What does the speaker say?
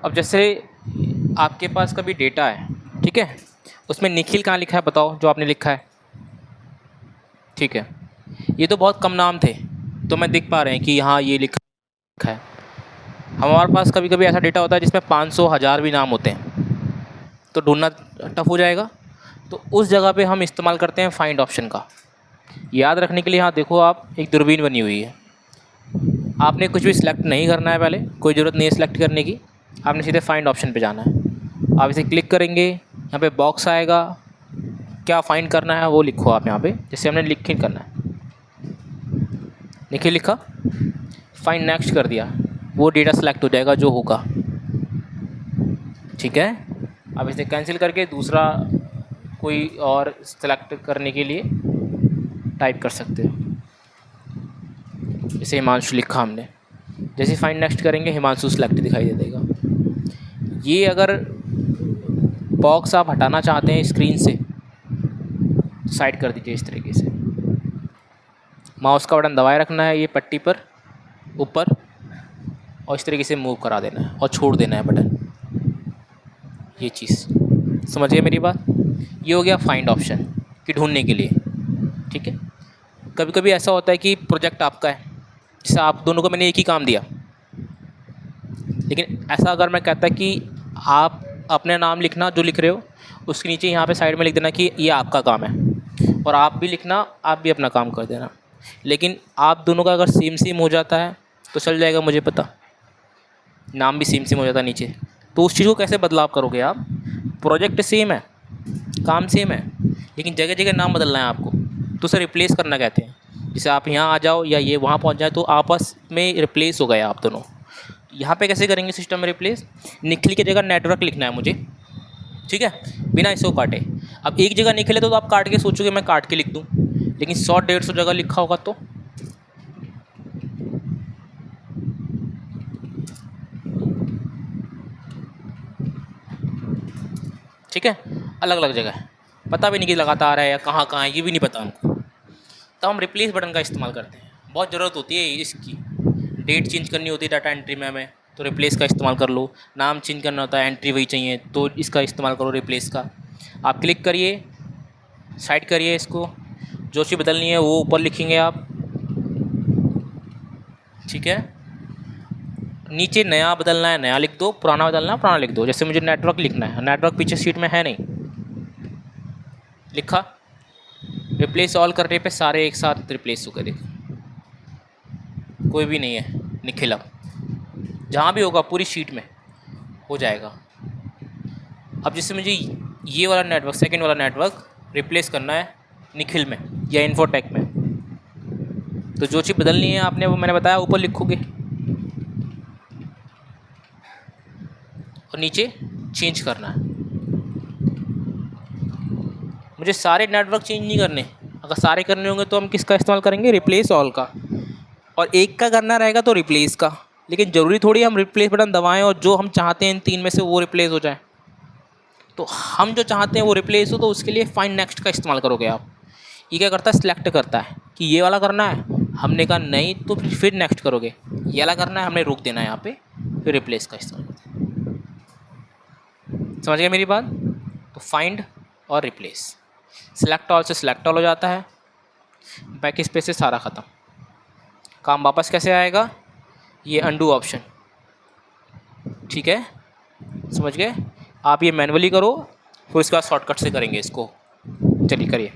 अब जैसे आपके पास कभी डेटा है, ठीक है, उसमें निखिल कहाँ लिखा है बताओ, जो आपने लिखा है, ठीक है, ये तो बहुत कम नाम थे, तो मैं देख पा रहे हैं कि हाँ ये लिखा है। हमारे पास कभी कभी ऐसा डेटा होता है जिसमें 500 1000 भी नाम होते हैं, तो ढूंढना टफ हो जाएगा। तो उस जगह पे हम इस्तेमाल करते हैं फाइंड ऑप्शन का। याद रखने के लिए यहाँ देखो, आप एक दूरबीन बनी हुई है, आपने कुछ भी सिलेक्ट नहीं करना है, पहले कोई ज़रूरत नहीं है सिलेक्ट करने की, आपने सीधे फाइंड ऑप्शन पे जाना है। आप इसे क्लिक करेंगे, यहाँ पे बॉक्स आएगा, क्या फाइंड करना है वो लिखो आप यहाँ पे, जैसे हमने निखिल करना है, निखिल लिखा, फाइंड नेक्स्ट कर दिया, वो डेटा सेलेक्ट हो जाएगा जो होगा, ठीक है। अब इसे कैंसिल करके दूसरा कोई और सेलेक्ट करने के लिए टाइप कर सकते हो, जैसे हिमांशु लिखा हमने, जैसे फाइंड नेक्स्ट करेंगे हिमांशु सेलेक्ट दिखाई दे देगा। ये अगर बॉक्स आप हटाना चाहते हैं स्क्रीन से, साइड कर दीजिए इस तरीके से, माउस का बटन दबाए रखना है ये पट्टी पर ऊपर, और इस तरीके से मूव करा देना है और छोड़ देना है बटन, ये चीज़ समझ गए मेरी बात। ये हो गया फाइंड ऑप्शन कि ढूंढने के लिए, ठीक है। कभी कभी ऐसा होता है कि प्रोजेक्ट आपका है, जैसे आप दोनों को मैंने एक ही काम दिया, लेकिन ऐसा अगर मैं कहता कि आप अपने नाम लिखना जो लिख रहे हो, उसके नीचे यहाँ पे साइड में लिख देना कि ये आपका काम है, और आप भी लिखना, आप भी अपना काम कर देना, लेकिन आप दोनों का अगर सेम हो जाता है तो चल जाएगा, मुझे पता, नाम भी सेम हो जाता है नीचे, तो उस चीज़ को कैसे बदलाव करोगे आप। प्रोजेक्ट सेम है, काम सेम है, लेकिन जगह जगह नाम बदलना है आपको, तो उसे रिप्लेस करना कहते हैं। जैसे आप यहाँ आ जाओ या ये वहाँ पहुँच जाए तो आपस में रिप्लेस हो गए आप दोनों। यहाँ पे कैसे करेंगे सिस्टम में रिप्लेस, निखिल की जगह नेटवर्क लिखना है मुझे, ठीक है, बिना इसको काटे। अब एक जगह निखिल है तो आप काट के सोचोगे मैं काट के लिख दूँ, लेकिन 100-150 जगह लिखा होगा तो ठीक है, अलग अलग जगह है, पता भी नहीं कि लगातार है या कहाँ कहाँ है, ये भी नहीं पता हमको, तो हम रिप्लेस बटन का इस्तेमाल करते हैं। बहुत ज़रूरत होती है इसकी, डेट चेंज करनी होती है डाटा एंट्री में हमें, तो रिप्लेस का इस्तेमाल कर लो। नाम चेंज करना होता है, एंट्री वही चाहिए, तो इसका इस्तेमाल करो रिप्लेस का। आप क्लिक करिए, साइड करिए इसको, जो चीज़ बदलनी है वो ऊपर लिखेंगे आप, ठीक है। नीचे नया बदलना है नया लिख दो, पुराना बदलना है पुराना लिख दो। जैसे मुझे नेटवर्क लिखना है, नेटवर्क पीछे शीट में है नहीं, लिखा, रिप्लेस ऑल करने पे सारे एक साथ रिप्लेस हो गए, देखो कोई भी नहीं है निखिल, अब जहाँ भी होगा पूरी शीट में हो जाएगा। अब जैसे मुझे ये वाला नेटवर्क, सेकंड वाला नेटवर्क रिप्लेस करना है निखिल में या इन्फोटेक में, तो जो चीज़ बदलनी है आपने वो मैंने बताया ऊपर लिखोगे, और नीचे चेंज करना है। मुझे सारे नेटवर्क चेंज नहीं करने, अगर सारे करने होंगे तो हम किसका इस्तेमाल करेंगे, रिप्लेस ऑल का, और एक का करना रहेगा तो रिप्लेस का। लेकिन ज़रूरी थोड़ी हम रिप्लेस बटन दबाएं और जो हम चाहते हैं इन तीन में से वो रिप्लेस हो जाए, तो हम जो चाहते हैं वो रिप्लेस हो, तो उसके लिए फाइंड नेक्स्ट का इस्तेमाल करोगे आप। ये क्या करता है, सिलेक्ट करता है कि ये वाला करना है, हमने कहा नहीं तो फिर नेक्स्ट करोगे, ये वाला करना है हमने रोक देना है यहाँ पे, फिर रिप्लेस का इस्तेमाल करते हैं। समझ गए मेरी बात। तो फाइंड और रिप्लेस, सिलेक्ट ऑल से सिलेक्ट ऑल हो जाता है, बैक स्पेस से सारा ख़त्म। काम वापस कैसे आएगा, ये अंडू ऑप्शन, ठीक है, समझ गए। आप ये मैन्युअली करो, फिर उसके बाद शॉर्टकट से करेंगे इसको, चलिए करिए।